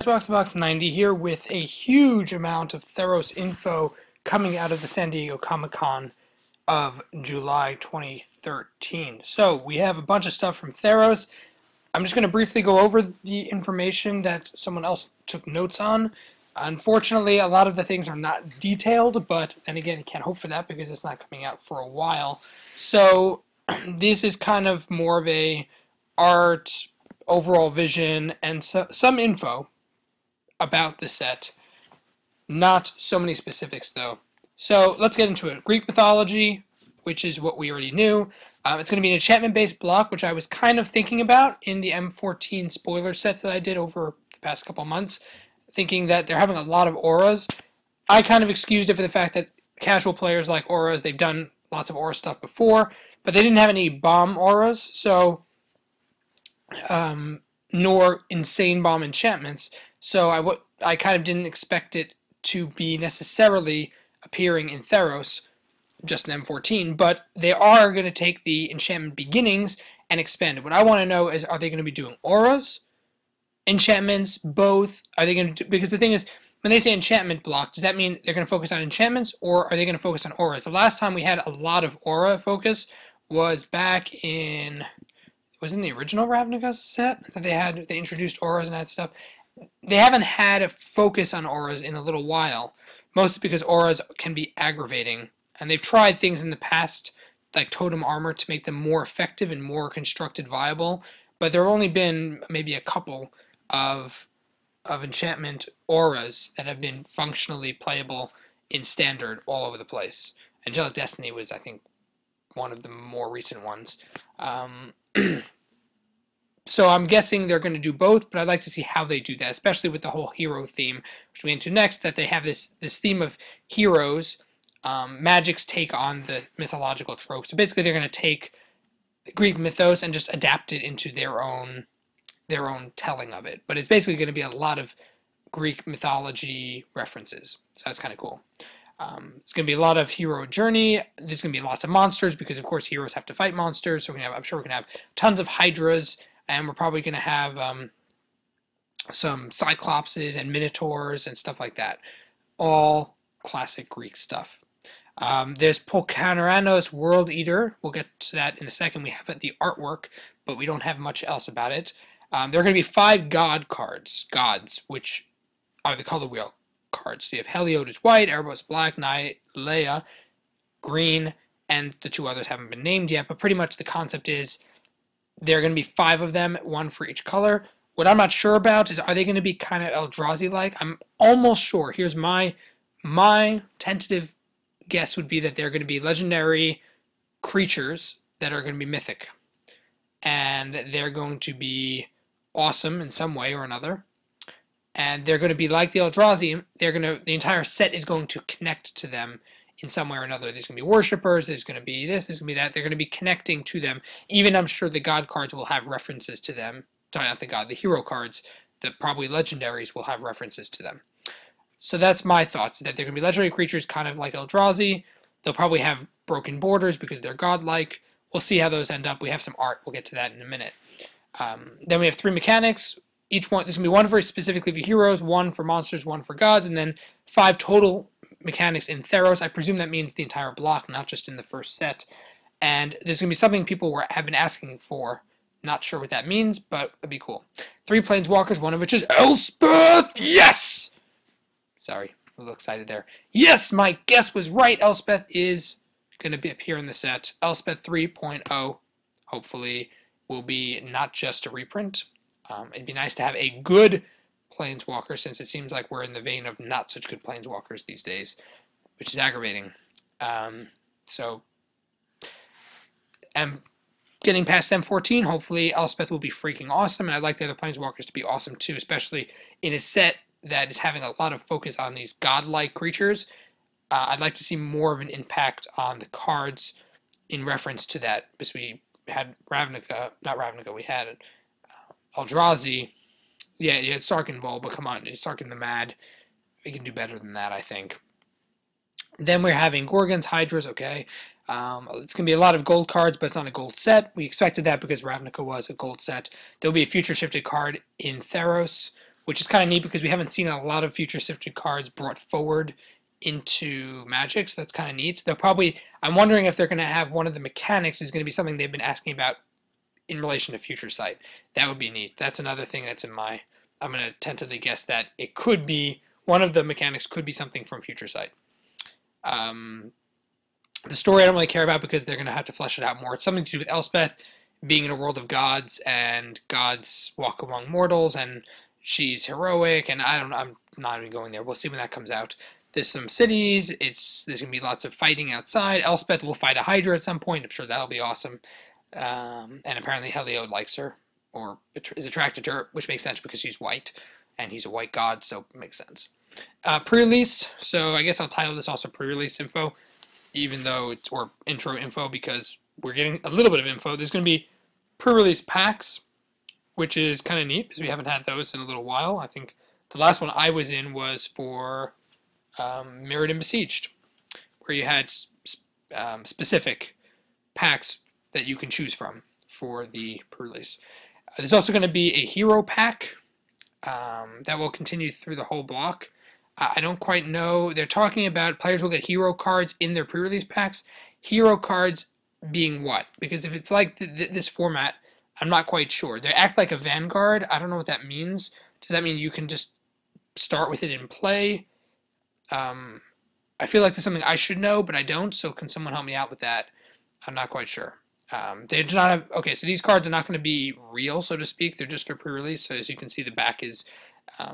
Box 90 here with a huge amount of Theros info coming out of the San Diego Comic-Con of July 2013. So we have a bunch of stuff from Theros. I'm just going to briefly go over the information that someone else took notes on. Unfortunately, a lot of the things are not detailed, but then again, you can't hope for that because it's not coming out for a while. So this is kind of more of a art, overall vision, and some info about the set. Not so many specifics, though. So let's get into it. Greek mythology, which is what we already knew. It's going to be an enchantment-based block, which I was kind of thinking about in the M14 spoiler sets that I did over the past couple months, thinking that they're having a lot of auras. I kind of excused it for the fact that casual players like auras. They've done lots of aura stuff before, but they didn't have any bomb auras, so nor insane bomb enchantments. So I kind of didn't expect it to be necessarily appearing in Theros, just in M14, but they are going to take the enchantment beginnings and expand it. What I want to know is, are they going to be doing auras, enchantments, both? Are they going to do, because the thing is, when they say enchantment block, does that mean they're going to focus on enchantments, or are they going to focus on auras? The last time we had a lot of aura focus was back in, was in the original Ravnica set that they introduced auras and that stuff. They haven't had a focus on auras in a little while, mostly because auras can be aggravating, and they've tried things in the past, like totem armor, to make them more effective and more constructed viable, but there have only been maybe a couple of enchantment auras that have been functionally playable in standard all over the place. Angelic Destiny was, I think, one of the more recent ones. So I'm guessing they're going to do both, but I'd like to see how they do that, especially with the whole hero theme, which we'll get into next, that they have this theme of heroes. Magic's take on the mythological tropes. So basically they're going to take Greek mythos and just adapt it into their own telling of it. But it's basically going to be a lot of Greek mythology references. So that's kind of cool. It's going to be a lot of hero journey. There's going to be lots of monsters because, of course, heroes have to fight monsters. So I'm sure we're going to have tons of hydras, and we're probably going to have some cyclopses and minotaurs and stuff like that. All classic Greek stuff. There's Polkaranos World Eater. We'll get to that in a second. We have the artwork, but we don't have much else about it. There are going to be 5 god cards, gods, which are the color wheel cards. So you have Heliod white, Erebos black, Leia green, and the 2 others haven't been named yet, but pretty much the concept is there are going to be 5 of them, 1 for each color. What I'm not sure about is, are they going to be kind of Eldrazi-like? I'm almost sure. Here's my tentative guess would be that they're going to be legendary creatures that are going to be mythic. And they're going to be awesome in some way or another. And they're going to be like the Eldrazi. The entire set is going to connect to them in some way or another. There's going to be worshippers, there's going to be this, there's going to be that. They're going to be connecting to them. Even I'm sure the god cards will have references to them. Sorry, not the god, the hero cards, the probably legendaries will have references to them. So that's my thoughts, that they're going to be legendary creatures kind of like Eldrazi. They'll probably have broken borders because they're godlike. We'll see how those end up. We have some art. We'll get to that in a minute. Then we have 3 mechanics. Each one, there's going to be 1 for specifically for heroes, 1 for monsters, 1 for gods, and then 5 total mechanics in Theros. I presume that means the entire block, not just in the first set. And there's going to be something people have been asking for. Not sure what that means, but it'd be cool. 3 planeswalkers, one of which is Elspeth! Yes! Sorry, a little excited there. Yes, my guess was right. Elspeth is going to appear in the set. Elspeth 3.0, hopefully, will be not just a reprint. It'd be nice to have a good planeswalker, since it seems like we're in the vein of not such good planeswalkers these days, which is aggravating. So, I'm getting past M14. Hopefully, Elspeth will be freaking awesome, and I'd like the other planeswalkers to be awesome too, especially in a set that is having a lot of focus on these godlike creatures. I'd like to see more of an impact on the cards in reference to that, because we had we had Eldrazi. Yeah, you had Sarkhan Vol, but come on, Sarkhan the Mad. We can do better than that, I think. Then we're having Gorgons, Hydras, okay. It's going to be a lot of gold cards, but it's not a gold set. We expected that because Ravnica was a gold set. There'll be a future shifted card in Theros, which is kind of neat because we haven't seen a lot of future sifted cards brought forward into Magic, so that's kind of neat. They'll probably, I'm wondering if they're going to have one of the mechanics is going to be something they've been asking about in relation to Future Sight. That would be neat. That's another thing that's in my, I'm going to tentatively guess that it could be, one of the mechanics could be something from Future Sight. The story I don't really care about because they're going to have to flesh it out more. It's something to do with Elspeth being in a world of gods, and gods walk among mortals, and she's heroic, and I'm not even going there. We'll see when that comes out. There's some cities. There's going to be lots of fighting outside. Elspeth will fight a Hydra at some point. I'm sure that'll be awesome. And apparently Heliod likes her, or is attracted to her, which makes sense because she's white, and he's a white god, so it makes sense. Pre-release, so I guess I'll title this also pre-release info, even though it's, or intro info, because we're getting a little bit of info. There's going to be pre-release packs, which is kind of neat, because we haven't had those in a little while. I think the last one I was in was for Mirrored and Besieged, where you had specific packs that you can choose from for the pre-release. There's also going to be a hero pack that will continue through the whole block. I don't quite know. They're talking about players will get hero cards in their pre-release packs. Hero cards being what? Because if it's like this format, I'm not quite sure. They act like a Vanguard. I don't know what that means. Does that mean you can just start with it in play? I feel like there's something I should know, but I don't, so can someone help me out with that? I'm not quite sure. They do not have, okay, so these cards are not going to be real, so to speak. They're just for pre-release, so as you can see, the back is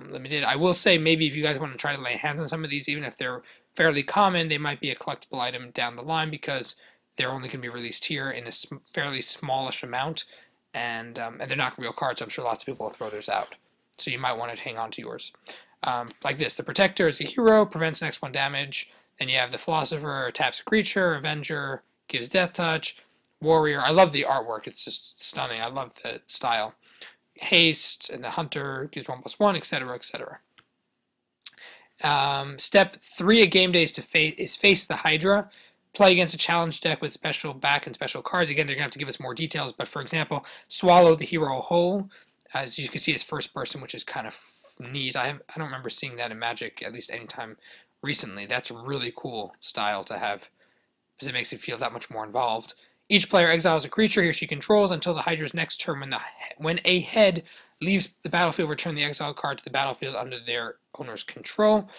limited. I will say maybe if you guys want to try to lay hands on some of these, even if they're fairly common, they might be a collectible item down the line because they're only going to be released here in a fairly smallish amount, and they're not real cards, so I'm sure lots of people will throw theirs out. So you might want to hang on to yours. Like this, the Protector is a hero, prevents next one damage. Then you have the Philosopher, taps a creature, Avenger, gives Death Touch, Warrior. I love the artwork, it's just stunning. I love the style. Haste, and the Hunter gives 1+1, etc., etc. Step 3 of game days to face the Hydra. Play against a challenge deck with special back and special cards. Again, they're going to have to give us more details, but for example, swallow the hero whole. As you can see, it's first person, which is kind of neat. I don't remember seeing that in Magic, at least anytime recently. That's a really cool style to have, because it makes it feel that much more involved. Each player exiles a creature he or she controls until the Hydra's next turn. When a head leaves the battlefield, return the exiled card to the battlefield under their owner's control.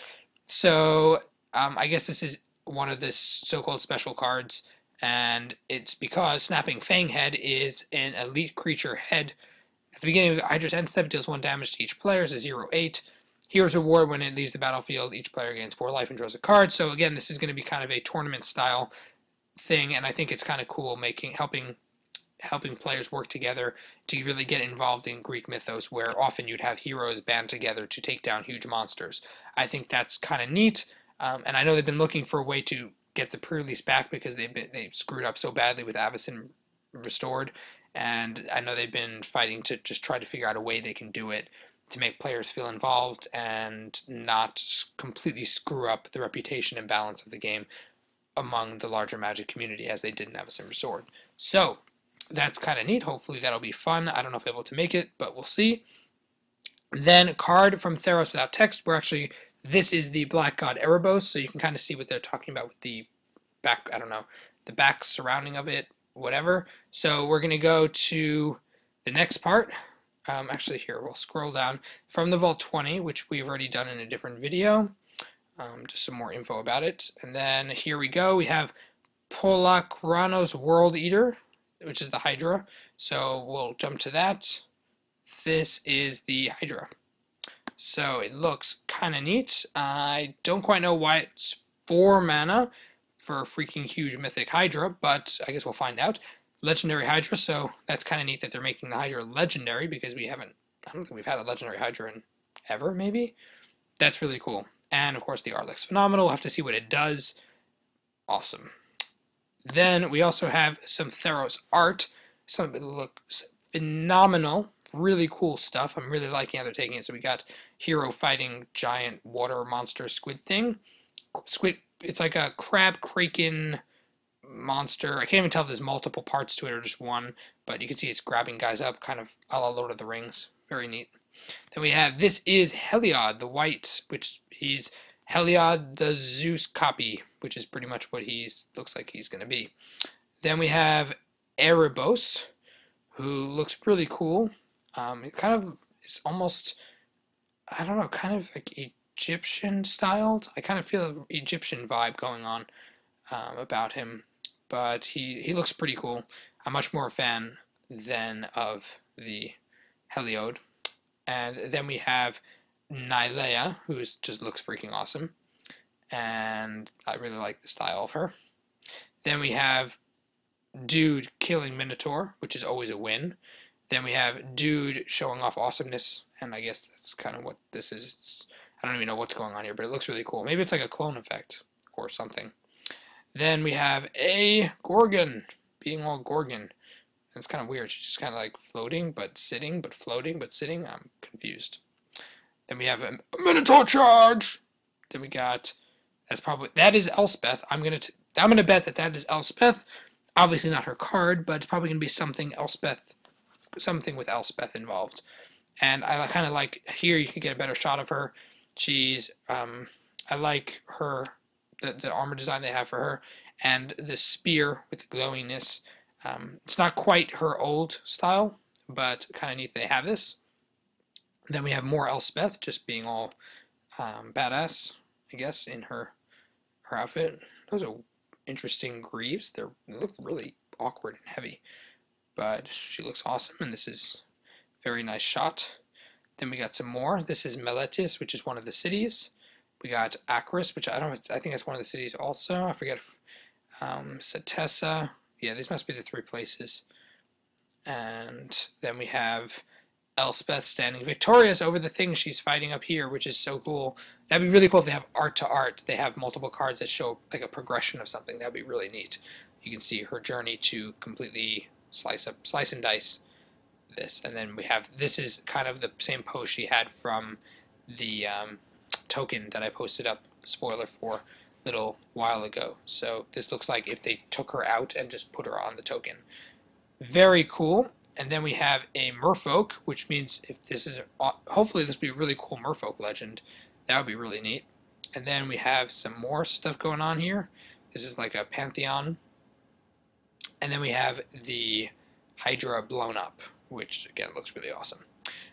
So I guess this is one of the so-called special cards, and it's because Snapping Fang Head is an elite creature head. At the beginning of the Hydra's end step, it deals 1 damage to each player. It's a 0/8. Hero's Reward, when it leaves the battlefield, each player gains 4 life and draws a card. So again, this is going to be kind of a tournament style thing, and I think it's kind of cool helping players work together to really get involved in Greek mythos, where often you'd have heroes band together to take down huge monsters. I think that's kind of neat, and I know they've been looking for a way to get the pre-release back because they screwed up so badly with Avacyn Restored, and I know they've been fighting to just try to figure out a way they can do it to make players feel involved and not completely screw up the reputation and balance of the game among the larger Magic community, as they did in Avacyn Restored. So that's kind of neat. Hopefully that'll be fun. I don't know if I'm able to make it, but we'll see. Then card from Theros without text. This is the Black God Erebos, so you can kind of see what they're talking about with the back, I don't know, the back surrounding of it, whatever. So we're going to go to the next part. Actually, here, we'll scroll down from the Vault 20, which we've already done in a different video. Just some more info about it. And then here we go. We have Polakranos World Eater, which is the Hydra. So we'll jump to that. This is the Hydra. So it looks kind of neat. I don't quite know why it's 4 mana for a freaking huge mythic Hydra, but I guess we'll find out. Legendary Hydra, so that's kind of neat that they're making the Hydra legendary, because I don't think we've had a legendary Hydra in ever, maybe? That's really cool. And of course the art looks phenomenal. We'll have to see what it does. Awesome. Then we also have some Theros art. Some of it looks phenomenal. Really cool stuff. I'm really liking how they're taking it. So we got hero fighting giant water monster squid thing. It's like a crab kraken monster. I can't even tell if there's multiple parts to it or just one, but you can see it's grabbing guys up, kind of a la Lord of the Rings. Very neat. Then we have This Is Heliod the White, which he's Heliod the Zeus copy, which is pretty much what looks like he's going to be. Then we have Erebos, who looks really cool. It kind of is almost, I don't know, kind of like Egyptian styled. I kind of feel an Egyptian vibe going on about him, but he looks pretty cool. I'm much more a fan than of the Heliod. And then we have Nylea, who just looks freaking awesome, and I really like the style of her. Then we have Dude killing Minotaur, which is always a win. Then we have Dude showing off awesomeness, and I guess that's kind of what this is. I don't even know what's going on here, but it looks really cool. Maybe it's like a clone effect or something. Then we have a Gorgon, being all Gorgon. It's kind of weird. She's just kind of like floating, but sitting, but floating, but sitting. I'm confused. Then we have a Minotaur charge. Then we got, that is Elspeth. I'm gonna bet that is Elspeth. Obviously not her card, but it's probably gonna be something with Elspeth involved. And I kind of like here. You can get a better shot of her. She's I like her the armor design they have for her, and the spear with the glowiness. It's not quite her old style, but kind of neat they have this. Then we have more Elspeth, just being all badass, I guess, in her outfit. Those are interesting greaves. They look really awkward and heavy, but she looks awesome, and this is a very nice shot. Then we got some more. This is Meletis, which is one of the cities. We got Acris, which I think it's one of the cities also. I forget. Satessa. Yeah, these must be the 3 places. And then we have Elspeth standing victorious over the thing she's fighting up here, which is so cool. That'd be really cool if they have art to art. They have multiple cards that show like a progression of something. That'd be really neat. You can see her journey to completely slice and dice this. And then we have, this is kind of the same post she had from the token that I posted up, spoiler for, little while ago. So this looks like if they took her out and just put her on the token. Very cool. And then we have a Merfolk, which means if this is, hopefully this will be a really cool Merfolk legend. That would be really neat. And then we have some more stuff going on here. This is like a Pantheon. And then we have the Hydra blown up, which again looks really awesome.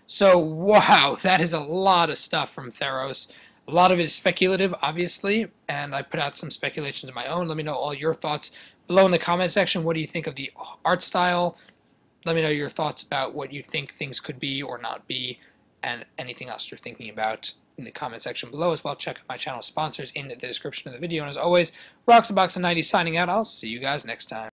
So wow, that is a lot of stuff from Theros. A lot of it is speculative, obviously, and I put out some speculations of my own. Let me know all your thoughts below in the comment section. What do you think of the art style? Let me know your thoughts about what you think things could be or not be, and anything else you're thinking about in the comment section below as well. Check out my channel sponsors in the description of the video. And as always, Roxabox90 signing out. I'll see you guys next time.